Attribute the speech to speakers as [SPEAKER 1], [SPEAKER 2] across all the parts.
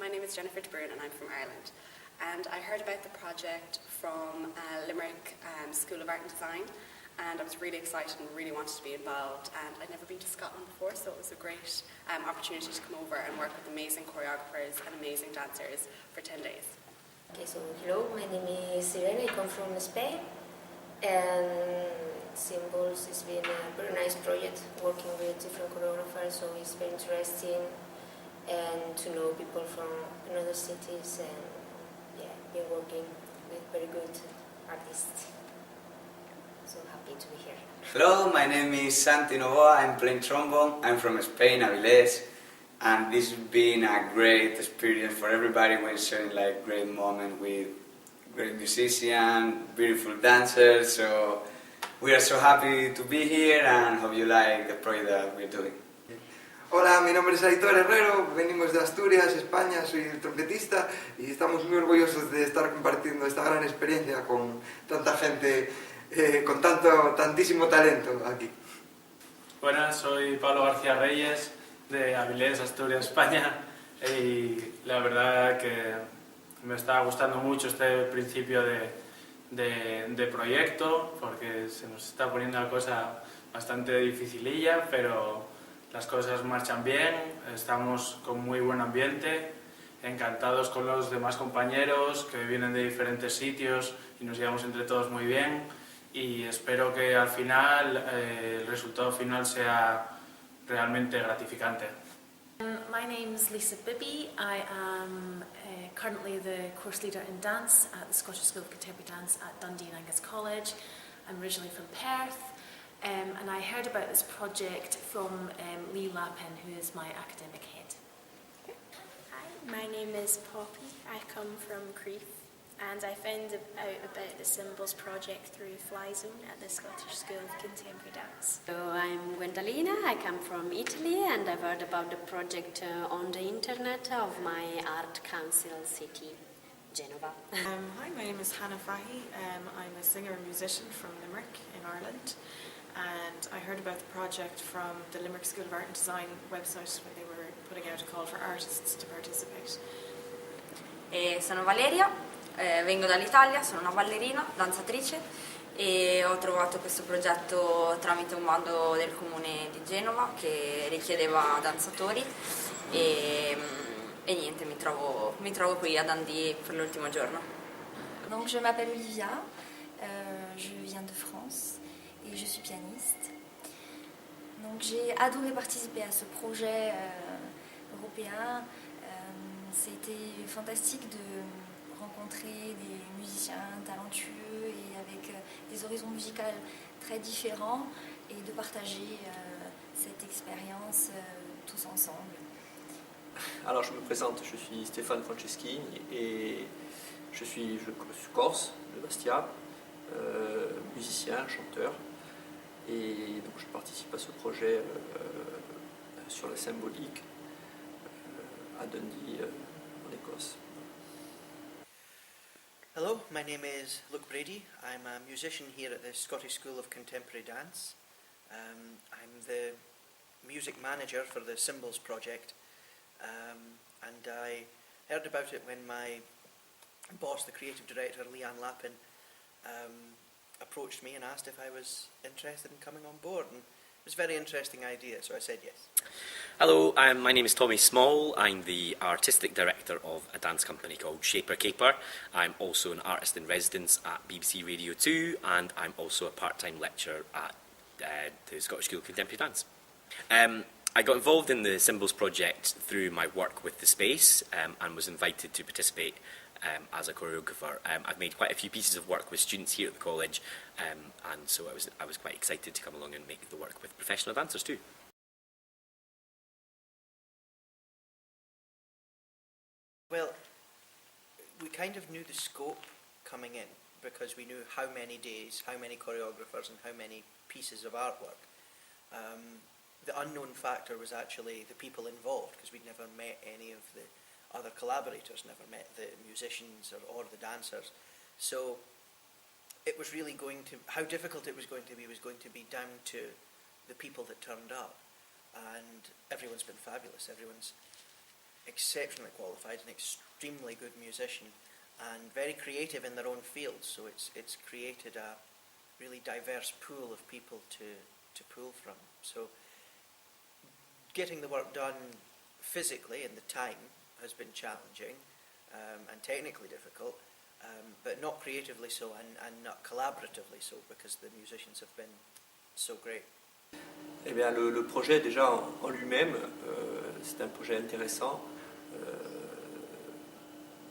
[SPEAKER 1] my name is Jennifer De Bruyne and I'm from Ireland. And I heard about the project from Limerick School of Art and Design, and I was really excited and really wanted to be involved, and I'd never been to Scotland before, so it was a great opportunity to come over and work with amazing choreographers and amazing dancers for 10 days.
[SPEAKER 2] Okay, so hello, my name is Irene, I come from Spain, and Symbols has been a very nice project working with different choreographers, so it's very interesting and to know people from another cities, and been working with very good artists. So happy to be here.
[SPEAKER 3] Hello, my name is Santi Novoa, I'm playing trombone, I'm from Spain, Aviles, and this has been a great experience for everybody. We're sharing like great moment with great musicians, beautiful dancers, so we are so happy to be here and hope you like the project that we're doing.
[SPEAKER 4] Hola, mi nombre es Aitor Herrero, venimos de Asturias, España, soy el trompetista y estamos muy orgullosos de estar compartiendo esta gran experiencia con tanta gente, con tantísimo talento aquí.
[SPEAKER 5] Buenas, soy Pablo García Reyes de Aviles, Asturias, España, y la verdad que me está gustando mucho este principio de proyecto, porque se nos está poniendo la cosa bastante dificililla, pero las cosas marchan bien, estamos con muy buen ambiente, encantados con los demás compañeros que vienen de diferentes sitios y nos llevamos entre todos muy bien, y espero que al final el resultado final sea realmente gratificante.
[SPEAKER 6] My name is Lisa Bibby. I am currently the course leader in dance at the Scottish School of Contemporary Dance at Dundee and Angus College. I'm originally from Perth. And I heard about this project from Lee Lappin, who is my academic head.
[SPEAKER 7] Hi, my name is Poppy. I come from Crieff, and I found out about the Symbols project through Fly Zone at the Scottish School of Contemporary Dance.
[SPEAKER 8] So I'm Gwendalina, I come from Italy, and I've heard about the project on the internet of my art council city, Genova.
[SPEAKER 9] Hi, my name is Hannah Fahy. I'm a singer and musician from Limerick in Ireland. And I heard about the project from the Limerick School of Art and Design website when they were putting out a call for artists to participate.
[SPEAKER 10] Sono Valeria, vengo dall'Italia, sono una ballerina, danzatrice, e ho trovato questo progetto tramite un bando del comune di Genova che richiedeva danzatori e niente, mi trovo qui a Dundee per l'ultimo giorno.
[SPEAKER 11] Donc je m'appelle Olivia, je viens de France. Et je suis pianiste. Donc j'ai adoré participer à ce projet européen. C'était fantastique de rencontrer des musiciens talentueux et avec des horizons musicaux très différents et de partager cette expérience tous ensemble.
[SPEAKER 12] Alors je me présente, je suis Stéphane Franceschi et je suis corse de Bastia, musicien, chanteur. Et donc je participe à ce projet sur la symbolique à Dundee en Écosse.
[SPEAKER 13] Hello, my name is Luke Brady. I'm a musician here at the Scottish School of Contemporary Dance. I'm the music manager for the Symbols project, and I heard about it when my boss, the creative director, Leanne Lappin, approached me and asked if I was interested in coming on board, and it was a very interesting idea, so I said yes.
[SPEAKER 14] Hello, my name is Tommy Small. I'm the artistic director of a dance company called Shaper Caper. I'm also an artist in residence at BBC Radio 2, and I'm also a part-time lecturer at the Scottish School of Contemporary Dance. I got involved in the Symbols project through my work with The Space and was invited to participate as a choreographer. I've made quite a few pieces of work with students here at the college, and so I was quite excited to come along and make the work with professional dancers too.
[SPEAKER 13] Well, we kind of knew the scope coming in because we knew how many days, how many choreographers and how many pieces of artwork. The unknown factor was actually the people involved, because we'd never met any of the other collaborators, never met the musicians or the dancers. So it was really how difficult it was going to be down to the people that turned up. And everyone's been fabulous. exceptionally qualified and extremely good musician and very creative in their own fields, so it's created a really diverse pool of people to pull from. So getting the work done physically in the time has been challenging and technically difficult, but not creatively so and not collaboratively so, because the musicians have been so great.
[SPEAKER 12] Eh bien, le projet déjà en lui-même, c'est un projet intéressant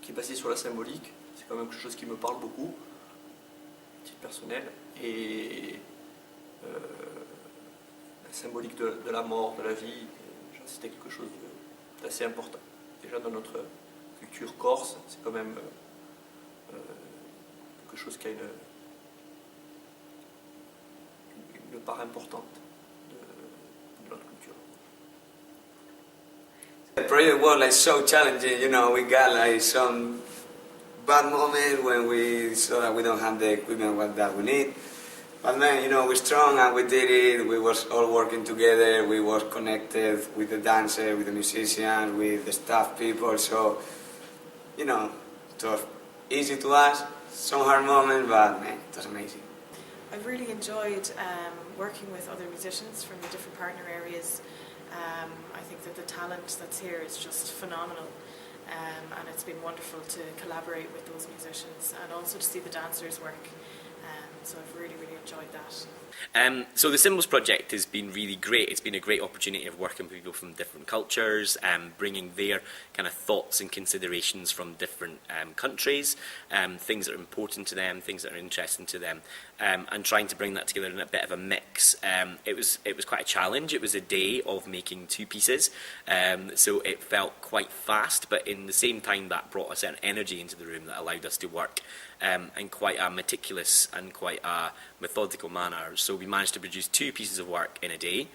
[SPEAKER 12] qui est basé sur la symbolique. C'est quand même quelque chose qui me parle beaucoup, à titre personnel, et la symbolique de la mort, de la vie, c'était quelque chose d'assez important. Déjà dans notre culture corse, c'est quand même quelque chose qui a une part importante de notre culture.
[SPEAKER 3] The project was like so challenging, you know, we got like some bad moments when we saw that we don't have the equipment that we need. But man, you know, we're strong and we did it. We was all working together. We was connected with the dancers, with the musicians, with the staff people. So, you know, it was easy to us. Some hard moments, but man, it was amazing.
[SPEAKER 9] I've really enjoyed working with other musicians from the different partner areas. I think that the talent that's here is just phenomenal, and it's been wonderful to collaborate with those musicians and also to see the dancers work. So I've really enjoyed that.
[SPEAKER 14] So the Symbols Project has been really great. It's been a great opportunity of working with people from different cultures, bringing their kind of thoughts and considerations from different countries, things that are important to them, things that are interesting to them, and trying to bring that together in a bit of a mix. It was quite a challenge. It was a day of making 2 pieces, so it felt quite fast, but in the same time that brought a certain energy into the room that allowed us to work in quite a meticulous and quite a methodical manner. So we managed to produce 2 pieces of work in a day,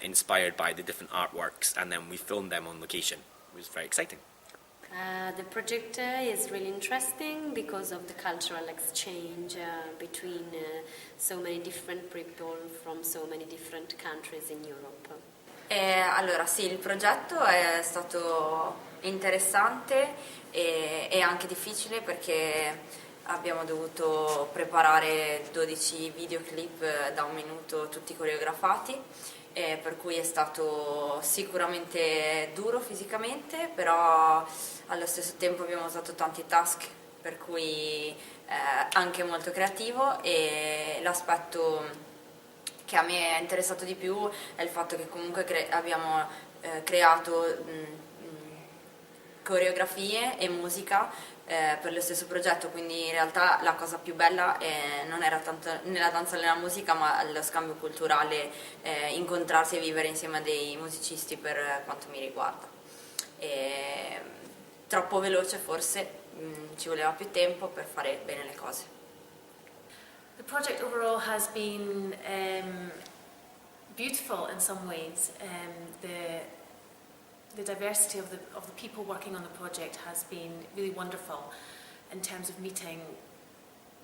[SPEAKER 14] inspired by the different artworks, and then we filmed them on location. It was very exciting.
[SPEAKER 8] The project is really interesting because of the cultural exchange between so many different people from so many different countries in Europe.
[SPEAKER 10] Allora sì, il progetto è stato interessante e anche difficile perché abbiamo dovuto preparare 12 videoclip da 1 minuto tutti coreografati, per cui è stato sicuramente duro fisicamente, però allo stesso tempo abbiamo usato tanti task, per cui anche molto creativo, e l'aspetto che a me è interessato di più è il fatto che comunque abbiamo creato coreografie e musica per lo stesso progetto, quindi in realtà la cosa più bella non era tanto nella danza e nella musica, ma lo scambio culturale, incontrarsi e vivere insieme a dei musicisti per quanto mi riguarda. Troppo veloce forse, ci voleva più tempo per fare bene le cose.
[SPEAKER 6] The project overall has been beautiful in some ways. The diversity of the people working on the project has been really wonderful in terms of meeting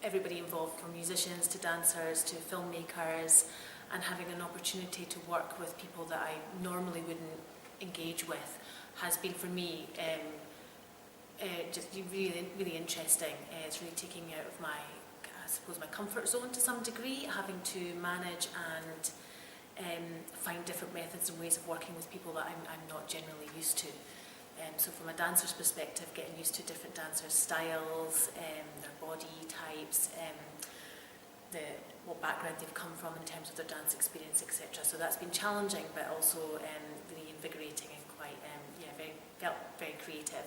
[SPEAKER 6] everybody involved, from musicians to dancers to filmmakers, and having an opportunity to work with people that I normally wouldn't engage with has been for me just really interesting. It's really taking me out of my comfort zone to some degree, having to manage and find different methods and ways of working with people that I'm not generally used to. So from a dancer's perspective, getting used to different dancers' styles, their body types, what background they've come from in terms of their dance experience, etc. So that's been challenging, but also really invigorating and quite, felt very creative.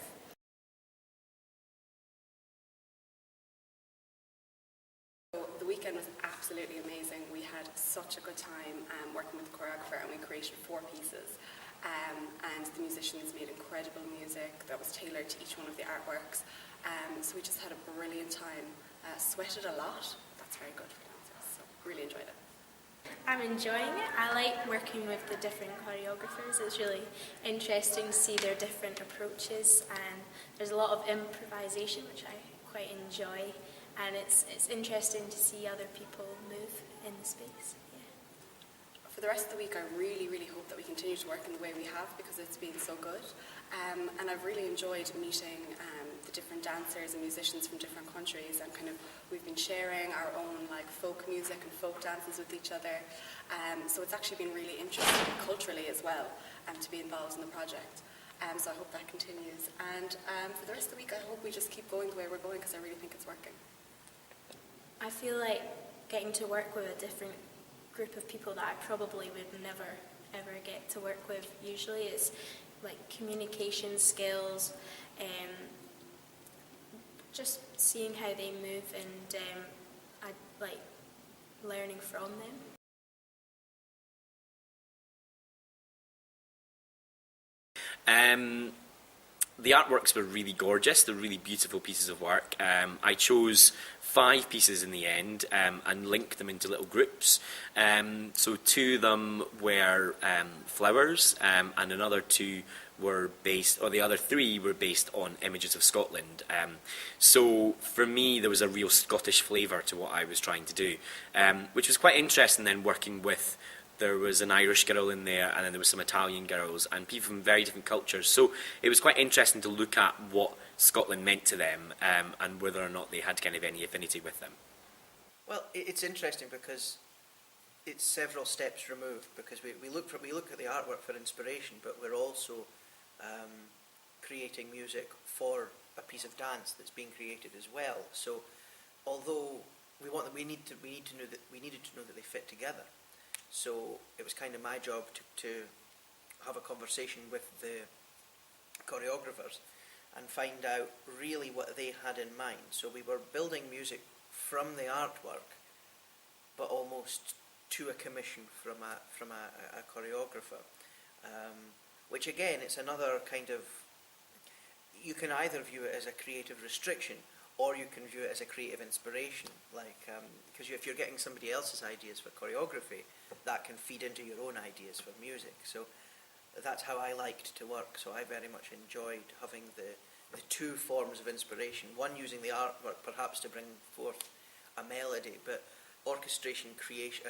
[SPEAKER 1] The weekend was absolutely amazing. We had such a good time working with the choreographer, and we created 4 pieces. And the musicians made incredible music that was tailored to each one of the artworks. So we just had a brilliant time. Sweated a lot. That's very good for dancers. So really enjoyed it.
[SPEAKER 7] I'm enjoying it. I like working with the different choreographers. It's really interesting to see their different approaches, and there's a lot of improvisation, which I quite enjoy. And it's interesting to see other people move in the space. Yeah.
[SPEAKER 1] For for the rest of the week, I really, really hope that we continue to work in the way we have because it's been so good. And I've really enjoyed meeting the different dancers and musicians from different countries, and kind of we've been sharing our own like folk music and folk dances with each other. So it's actually been really interesting culturally as well to be involved in the project. So I hope that continues. And for the rest of the week, I hope we just keep going the way we're going because I really think it's working.
[SPEAKER 7] I feel like getting to work with a different group of people that I probably would never ever get to work with usually is like communication skills, just seeing how they move, and I like learning from them.
[SPEAKER 14] The artworks were really gorgeous. They're really beautiful pieces of work. I chose 5 pieces in the end and linked them into little groups. So 2 of them were flowers, and another 2 were based, or the other 3 were based on images of Scotland. So for me, there was a real Scottish flavour to what I was trying to do, which was quite interesting then working with. There was an Irish girl in there, and then there were some Italian girls, and people from very different cultures. So it was quite interesting to look at what Scotland meant to them, and whether or not they had kind of any affinity with them.
[SPEAKER 13] Well, it's interesting because it's several steps removed, because we look at the artwork for inspiration, but we're also creating music for a piece of dance that's being created as well. So although we needed to know that they fit together. So it was kind of my job to have a conversation with the choreographers and find out really what they had in mind. So we were building music from the artwork, but almost to a commission from a choreographer, which again, it's another kind of, you can either view it as a creative restriction or you can view it as a creative inspiration, because if you're getting somebody else's ideas for choreography, that can feed into your own ideas for music. So that's how I liked to work. So I very much enjoyed having the 2 forms of inspiration, one using the artwork perhaps to bring forth a melody, but orchestration, creation,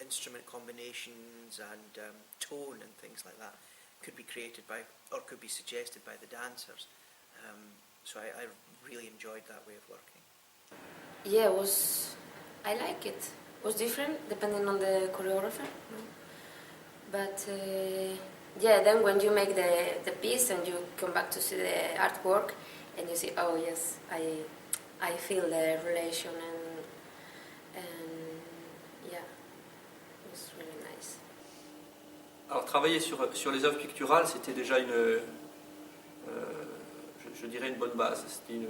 [SPEAKER 13] instrument combinations and tone and things like that could be created by, or could be suggested by the dancers. So I really enjoyed that way of working.
[SPEAKER 2] Yeah, I like it. It was different depending on the choreographer. But yeah, then when you make the piece and you come back to see the artwork and you see, oh yes, I feel the relation, and yeah, it was really nice.
[SPEAKER 12] Alors travailler sur les œuvres picturales, c'était déjà je dirais une bonne base. C'était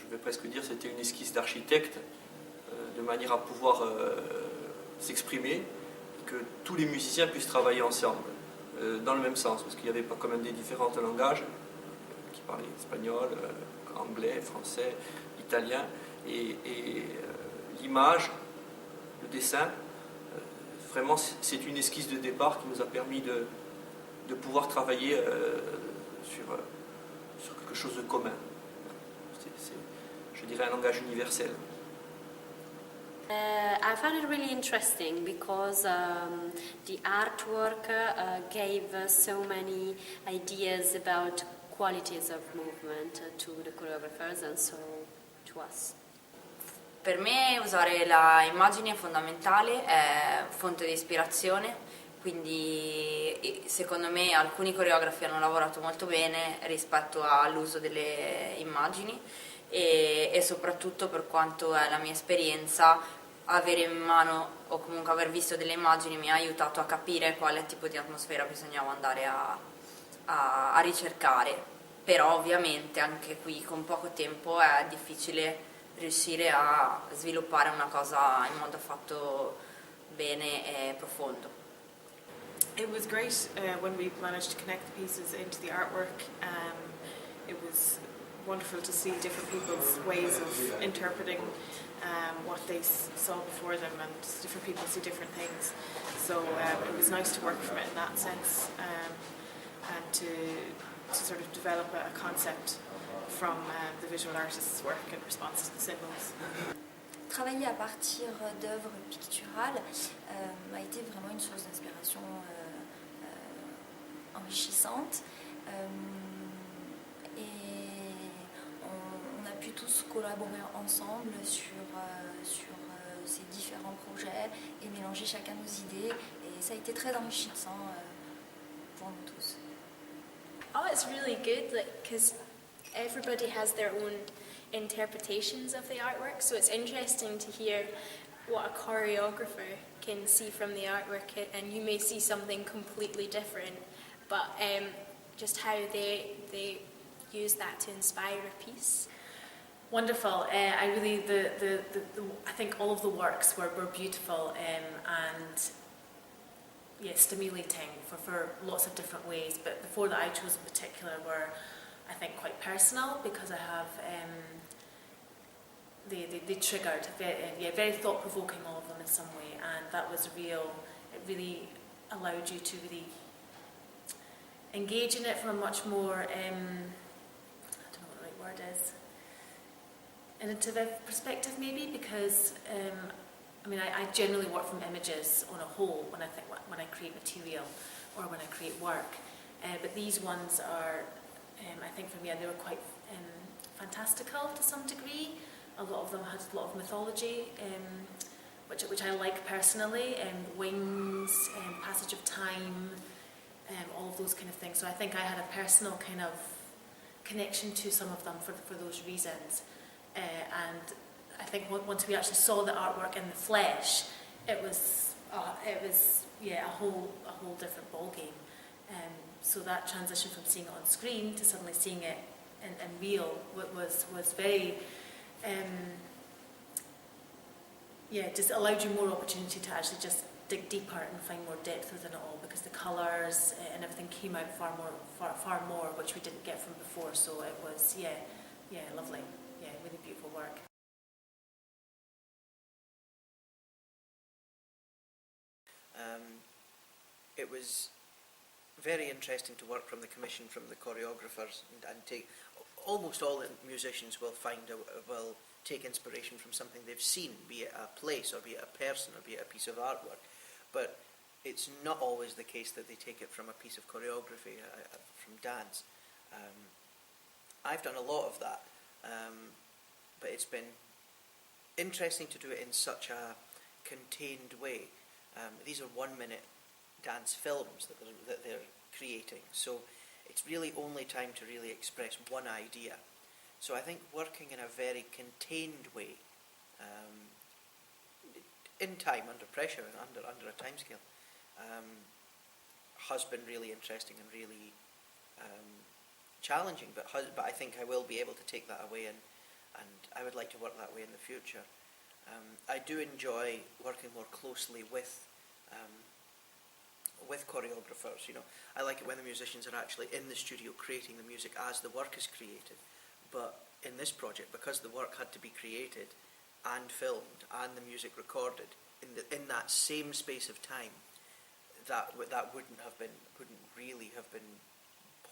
[SPEAKER 12] je vais presque dire, c'était une esquisse d'architecte, de manière à pouvoir s'exprimer, et que tous les musiciens puissent travailler ensemble, dans le même sens, parce qu'il y avait pas quand même des différences de langage, qui parlaient espagnol, anglais, français, italien, et l'image, le dessin, vraiment c'est une esquisse de départ qui nous a permis de pouvoir travailler sur quelque chose de commun. C'est, je dirais, un langage universel.
[SPEAKER 8] I found it really interesting because the artwork gave so many ideas about qualities of movement to the choreographers and so to us.
[SPEAKER 10] Per me usare la immagine è fondamentale, è fonte di ispirazione, quindi secondo me alcuni coreografi hanno lavorato molto bene rispetto all'uso delle immagini e soprattutto, per quanto è la mia esperienza, avere in mano o comunque aver visto delle immagini mi ha aiutato a capire quale tipo di atmosfera bisognava andare a ricercare, però ovviamente anche qui con poco tempo è difficile riuscire a sviluppare una cosa in modo affatto bene e profondo.
[SPEAKER 9] It was great when we managed to connect the pieces into the artwork. It was wonderful to see different people's ways of interpreting what they saw before them, and different people see different things. So it was nice to work from it in that sense, and to sort of develop a concept from the visual artist's work in response to the symbols.
[SPEAKER 11] travailler à partir d'œuvres picturales a été vraiment une source d'inspiration enrichissante. Et on a pu tous collaborer ensemble sur ces différents projets et mélanger chacun nos idées. Et ça a été très enrichissant pour nous tous.
[SPEAKER 7] Oh, it's really good, because everybody has their own interpretations of the artwork, so it's interesting to hear what a choreographer can see from the artwork, and you may see something completely different, but just how they use that to inspire a piece.
[SPEAKER 6] Wonderful. I really, I think all of the works were beautiful and stimulating for lots of different ways. But the four that I chose in particular were, I think, quite personal because I have they triggered very thought-provoking, all of them in some way, and that was real. It really allowed you to really engage in it from a much more I don't know what the right word is, innovative perspective maybe, because I generally work from images on a whole when I create material or when I create work, but these ones are I think for me they were quite fantastical to some degree. A lot of them had a lot of mythology, which I like personally, wings, passage of time, all of those kind of things. So I think I had a personal kind of connection to some of them for those reasons. And I think once we actually saw the artwork in the flesh, it was a whole different ballgame. So that transition from seeing it on screen to suddenly seeing it in real was very just allowed you more opportunity to actually just dig deeper and find more depth within it all, because the colours and everything came out far more, which we didn't get from before. So it was lovely, really beautiful work.
[SPEAKER 13] It was very interesting to work from the commission from the choreographers and take. Almost all the musicians will take inspiration from something they've seen, be it a place or be it a person or be it a piece of artwork. But it's not always the case that they take it from a piece of choreography, from dance. I've done a lot of that, but it's been interesting to do it in such a contained way. These are 1-minute dance films that they're creating, so it's really only time to really express one idea. So I think working in a very contained way, in time, under pressure and under a time scale, has been really interesting and really challenging, but I think I will be able to take that away, and I would like to work that way in the future. I do enjoy working more closely with choreographers. I like it when the musicians are actually in the studio creating the music as the work is created. But in this project, because the work had to be created and filmed and the music recorded in that same space of time, that wouldn't really have been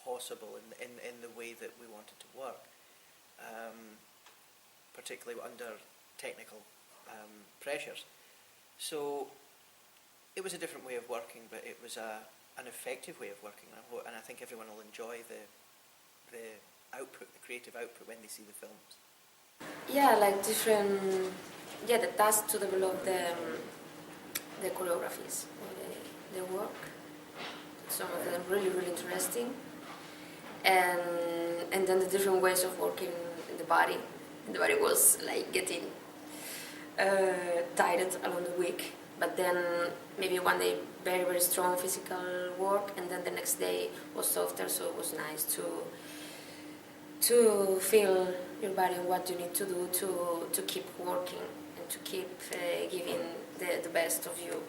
[SPEAKER 13] possible in the way that we wanted to work, particularly under technical pressures. So it was a different way of working, but it was an effective way of working, and I think everyone will enjoy the output, the creative output, when they see the films.
[SPEAKER 2] Like different, the task to develop the choreographies, the work. Some of them really, really interesting, and then the different ways of working in the body. And the body was like getting tired along the week, but then maybe one day very, very strong physical work, and then the next day was softer. So it was nice to feel your body and what you need to do to keep working and to keep giving the best of you.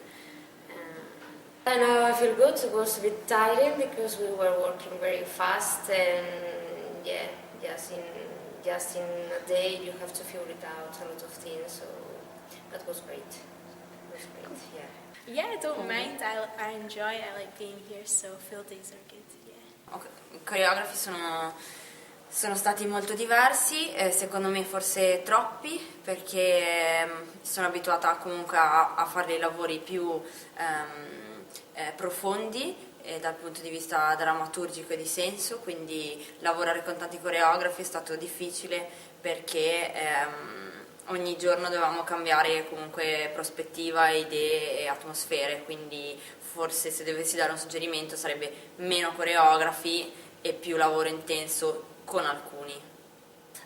[SPEAKER 2] And I feel good. It was a bit tiring because we were working very fast, and just in a day you have to figure it out, a lot of things. So that was great. It was great.
[SPEAKER 7] Yeah, I don't mind. I enjoy it. I like being here. So field days are good. Yeah.
[SPEAKER 10] Okay. I coreografi sono Sono stati molto diversi, secondo me forse troppi, perché sono abituata comunque a fare dei lavori più profondi dal punto di vista drammaturgico e di senso, quindi lavorare con tanti coreografi è stato difficile perché ogni giorno dovevamo cambiare comunque prospettiva, idee e atmosfere, quindi forse se dovessi dare un suggerimento sarebbe meno coreografi e più lavoro intenso con alcuni.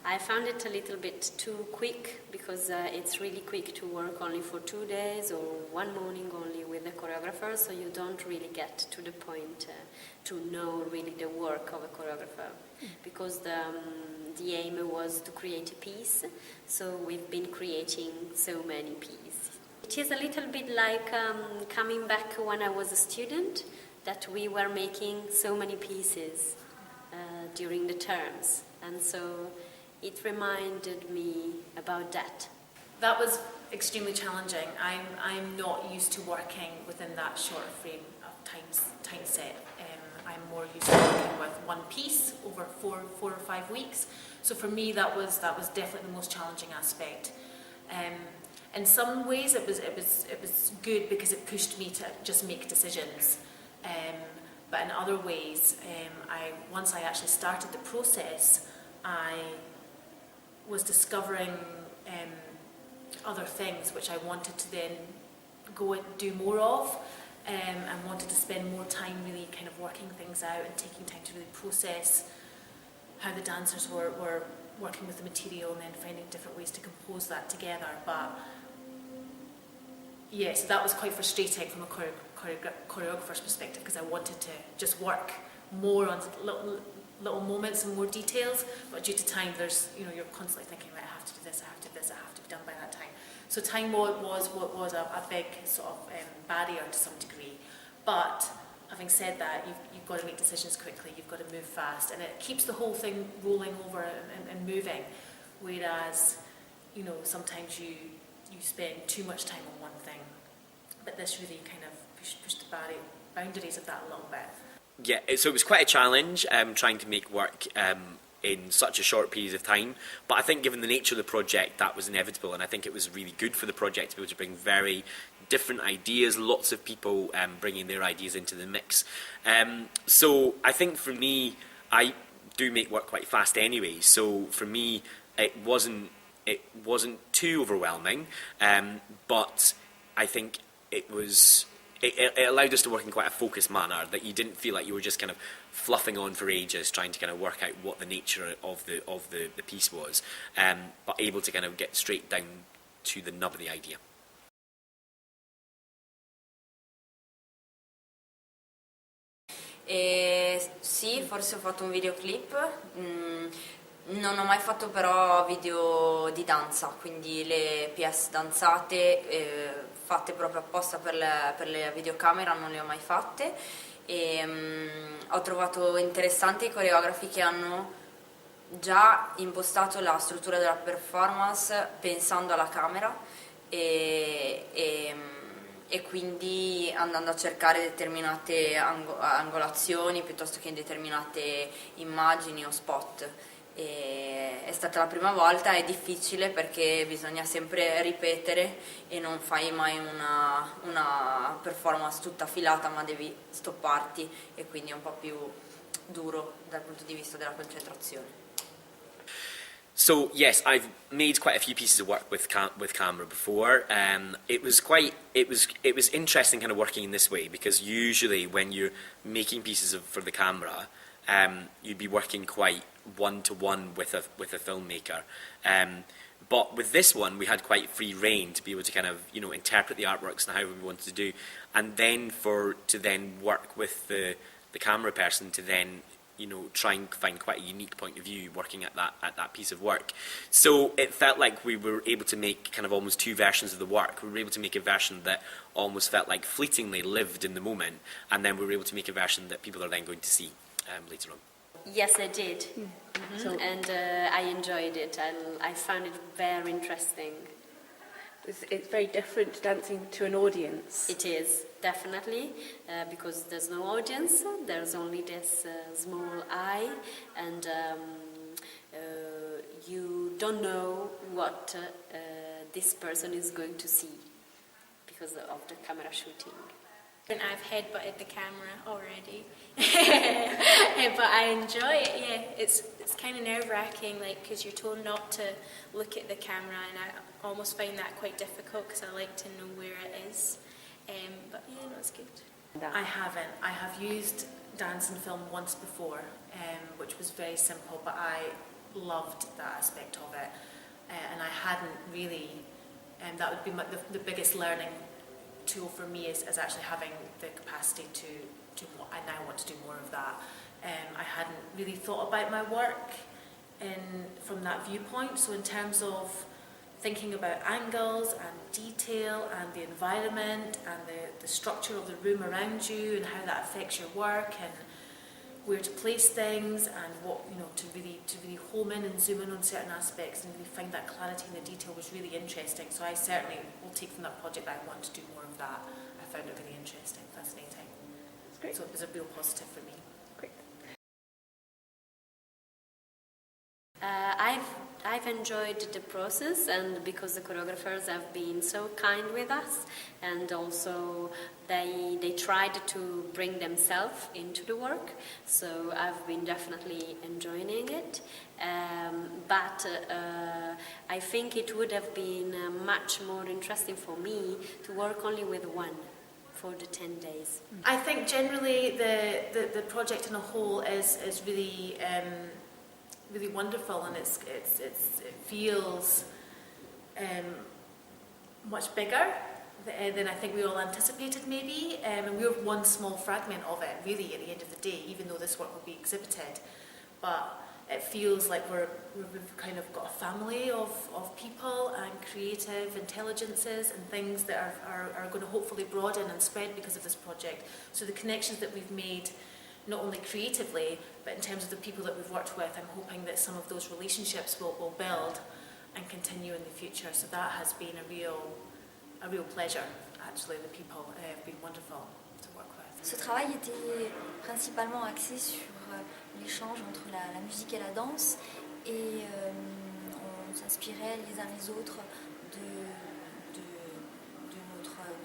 [SPEAKER 8] I found it a little bit too quick because it's really quick to work only for 2 days or one morning only with the choreographer, so you don't really get to the point to know really the work of a choreographer. Because the aim was to create a piece, so we've been creating so many pieces. It is a little bit like coming back when I was a student, that we were making so many pieces during the terms, and so it reminded me about that.
[SPEAKER 6] That was extremely challenging. I'm not used to working within that short frame of time set. I'm more used to working with one piece over four or 5 weeks. So for me, that was definitely the most challenging aspect. In some ways, it was good because it pushed me to just make decisions. But in other ways, once I actually started the process, I was discovering other things which I wanted to then go and do more of, and wanted to spend more time really kind of working things out and taking time to really process how the dancers were working with the material and then finding different ways to compose that together. But yes, that was quite frustrating from a choreographer's perspective, because I wanted to just work more on little moments and more details, but due to time, you're constantly thinking, right, I have to do this, I have to do this, I have to be done by that time. So time was a big sort of barrier to some degree. But having said that, you've got to make decisions quickly, you've got to move fast, and it keeps the whole thing rolling over and moving. Whereas, sometimes you spend too much time on one thing, but this really kind of pushed the boundaries of that a little bit.
[SPEAKER 14] Yeah, so it was quite a challenge trying to make work in such a short period of time, but I think given the nature of the project that was inevitable, and I think it was really good for the project to be able to bring very different ideas, lots of people bringing their ideas into the mix. So I think for me, I do make work quite fast anyway, so for me it wasn't too overwhelming, but I think it allowed us to work in quite a focused manner, that you didn't feel like you were just kind of fluffing on for ages trying to kind of work out what the nature of the piece was, but able to kind of get straight down to the nub of the idea.
[SPEAKER 10] Sì, forse ho fatto un videoclip, non ho mai fatto però video di danza, quindi le pièce danzate fatte proprio apposta per le videocamera non le ho mai fatte, e ho trovato interessanti i coreografi che hanno già impostato la struttura della performance pensando alla camera e quindi andando a cercare determinate angolazioni piuttosto che determinate immagini o spot. È stata la prima volta, è difficile perché bisogna sempre ripetere e non fai mai una performance tutta filata, ma devi stopparti, e quindi è un po' più duro dal punto di vista della concentrazione.
[SPEAKER 14] So yes, I've made quite a few pieces of work with camera before. It was interesting kind of working in this way, because usually when you're making pieces for the camera, you'd be working quite one-to-one with a filmmaker. But with this one, we had quite free rein to be able to kind of interpret the artworks and however we wanted to do, and then to work with the camera person to then try and find quite a unique point of view working at that piece of work. So it felt like we were able to make kind of almost two versions of the work. We were able to make a version that almost felt like fleetingly lived in the moment, and then we were able to make a version that people are then going to see later on.
[SPEAKER 8] Yes, I did. Mm-hmm. So, and I enjoyed it. I found it very interesting.
[SPEAKER 15] It's very different dancing to an audience.
[SPEAKER 8] It is, definitely, because there's no audience, there's only this small eye, and you don't know what this person is going to see because of the camera shooting.
[SPEAKER 7] And I've headbutted the camera already, but I enjoy it. Yeah, it's kind of nerve-wracking, like because you're told not to look at the camera, and I almost find that quite difficult because I like to know where it is. But yeah, no, it's good.
[SPEAKER 6] I haven't. I have used dance and film once before, which was very simple, but I loved that aspect of it, and I hadn't really. That would be the biggest learning tool for me is actually having the capacity to I now want to do more of that. I hadn't really thought about my work from that viewpoint. So in terms of thinking about angles and detail and the environment and the structure of the room around you and how that affects your work and where to place things and what to really home in and zoom in on certain aspects and really find that clarity in the detail was really interesting. So I certainly will take from that project that I want to do more of that. I found it really interesting, fascinating.
[SPEAKER 15] That's great.
[SPEAKER 6] So it was a real positive for me.
[SPEAKER 15] Great.
[SPEAKER 8] I've enjoyed the process, and because the choreographers have been so kind with us, and also they tried to bring themselves into the work, so I've been definitely enjoying it. But I think it would have been much more interesting for me to work only with one for the 10 days.
[SPEAKER 6] I think generally the project in a whole is really really wonderful, and it feels much bigger than I think we all anticipated maybe, and we were one small fragment of it really at the end of the day, even though this work will be exhibited. But it feels like we've kind of got a family of people and creative intelligences and things that are going to hopefully broaden and spread because of this project. So the connections that we've made, not only creatively, but in terms of the people that we've worked with, I'm hoping that some of those relationships will build and continue in the future. So that has been a real pleasure, actually. The people have been wonderful to work with.
[SPEAKER 11] Ce travail était principalement axé sur l'échange entre la musique et la danse, et on s'inspirait les uns les autres de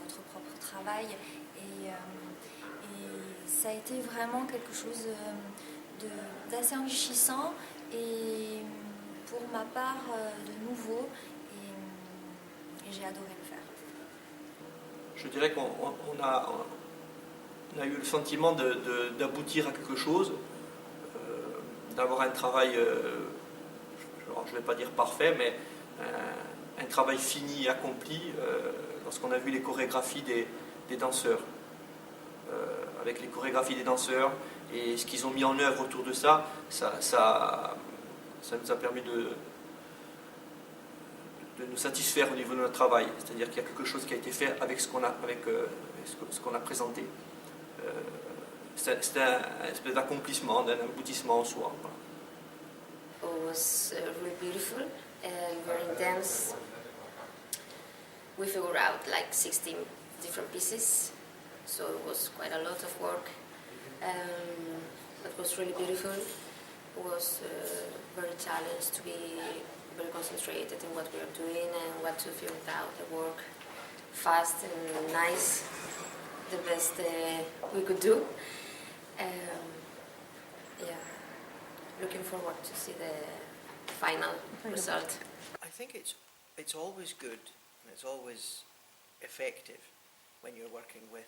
[SPEAKER 11] notre propre travail, et ça a été vraiment quelque chose d'assez enrichissant et pour ma part de nouveau, et j'ai adoré le faire.
[SPEAKER 12] Je dirais qu'on a eu le sentiment d'aboutir à quelque chose, d'avoir un travail, je ne vais pas dire parfait, mais un travail fini et accompli lorsqu'on a vu les chorégraphies des danseurs. Avec les chorégraphies des danseurs et ce qu'ils ont mis en œuvre autour de ça nous a permis de nous satisfaire au niveau de notre travail. C'est-à-dire qu'il y a quelque chose qui a été fait avec ce qu'on a présenté. C'est un espèce d'accomplissement, d'un aboutissement en soi. Voilà.
[SPEAKER 2] It was really beautiful and very intense. We figured out like 16 different pieces. So it was quite a lot of work. It was really beautiful. It was very challenged to be very concentrated in what we are doing and what to film out the work fast and nice, the best we could do. Looking forward to see the final result.
[SPEAKER 13] I think it's always good and it's always effective when you're working with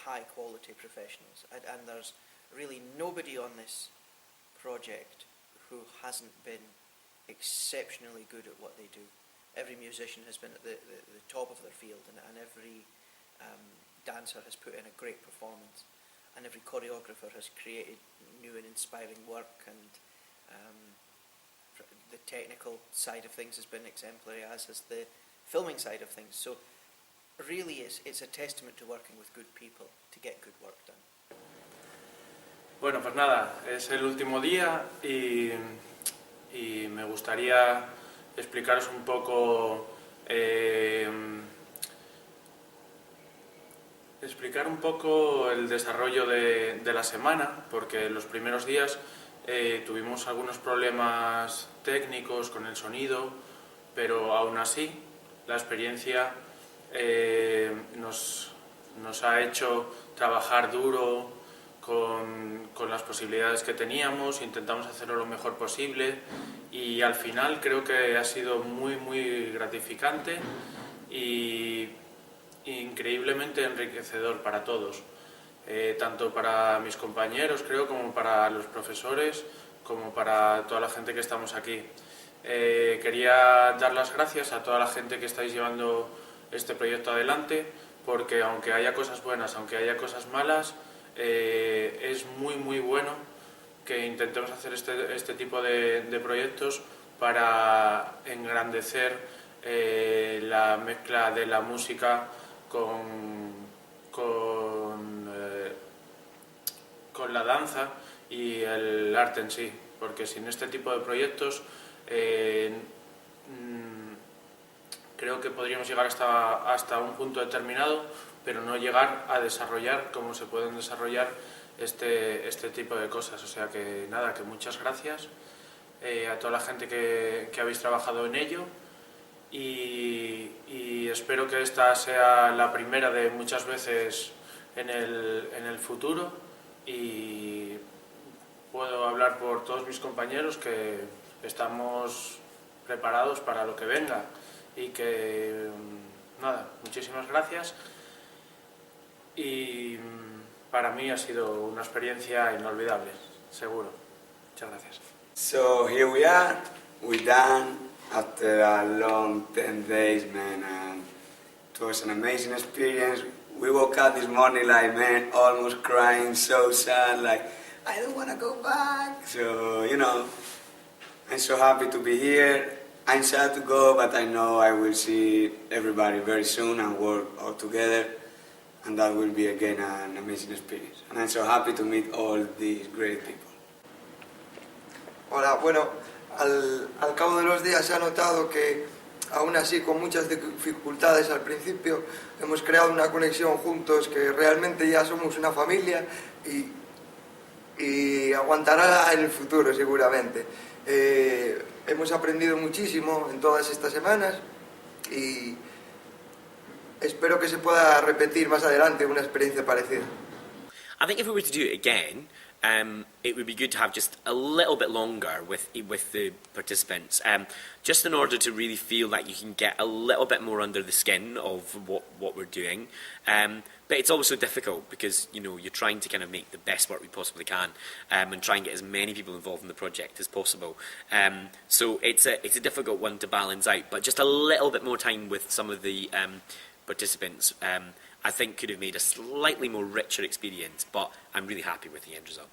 [SPEAKER 13] high quality professionals, and there's really nobody on this project who hasn't been exceptionally good at what they do. Every musician has been at the top of their field, and every dancer has put in a great performance, and every choreographer has created new and inspiring work, and the technical side of things has been exemplary, as has the filming side of things. So really it's a testament to working with good people to get good work done.
[SPEAKER 5] Bueno, pues nada, es el último día y me gustaría explicaros un poco el desarrollo de la semana, porque los primeros días tuvimos algunos problemas técnicos con el sonido, pero aún así la experiencia nos ha hecho trabajar duro con las posibilidades que teníamos, intentamos hacerlo lo mejor posible y al final creo que ha sido muy gratificante y increíblemente enriquecedor para todos, tanto para mis compañeros creo como para los profesores como para toda la gente que estamos aquí. Quería dar las gracias a toda la gente que estáis llevando este proyecto adelante, porque aunque haya cosas buenas, aunque haya cosas malas, es muy bueno que intentemos hacer este tipo de proyectos para engrandecer la mezcla de la música con la danza y el arte en sí, porque sin este tipo de proyectos creo que podríamos llegar hasta un punto determinado, pero no llegar a desarrollar como se pueden desarrollar este tipo de cosas. O sea que nada, que muchas gracias a toda la gente que habéis trabajado en ello y espero que esta sea la primera de muchas veces en el futuro y puedo hablar por todos mis compañeros que estamos preparados para lo que venga y que nada, muchísimas gracias y para mí ha sido una experiencia inolvidable, seguro. Muchas gracias.
[SPEAKER 3] So here we are, we're done after a long 10 days, man, and it was an amazing experience. We woke up this morning like, man, almost crying, so sad, like, I don't want to go back. So, you know, I'm so happy to be here. I'm sad to go, but I know I will see everybody very soon and work all together, and that will be again an amazing experience. And I'm so happy to meet all these great people.
[SPEAKER 4] Hola, bueno, al cabo de los días se ha notado que, aún así, con muchas dificultades al principio, hemos creado una conexión juntos que realmente ya somos una familia y aguantará en el futuro seguramente. Hemos aprendido muchísimo en todas estas semanas y espero que se pueda repetir más adelante una experiencia parecida.
[SPEAKER 14] I think if we were to do it again, it would be good to have just a little bit longer with the participants, just in order to really feel that you can get a little bit more under the skin of what we're doing. But it's also difficult because, you know, you're trying to kind of make the best work we possibly can and try and get as many people involved in the project as possible. So it's a difficult one to balance out, but just a little bit more time with some of the participants I think could have made a slightly more richer experience, but I'm really happy with the end result.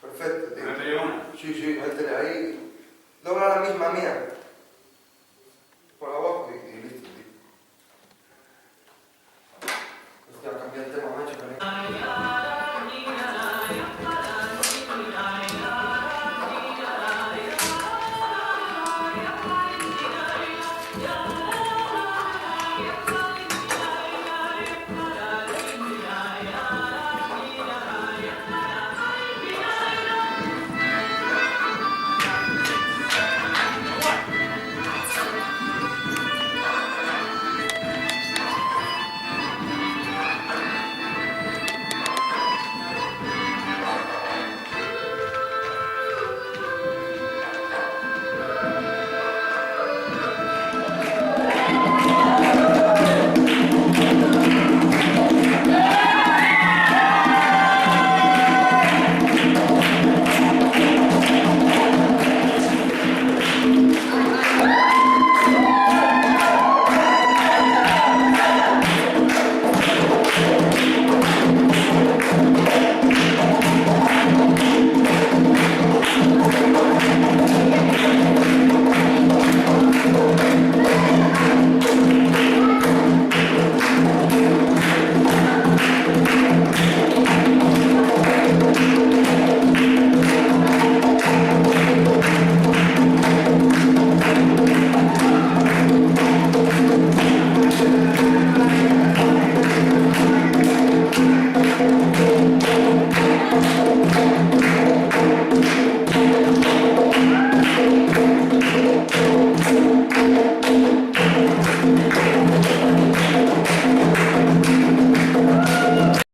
[SPEAKER 4] Perfecto, tío. Sí, métele ahí. Dobla la misma mía.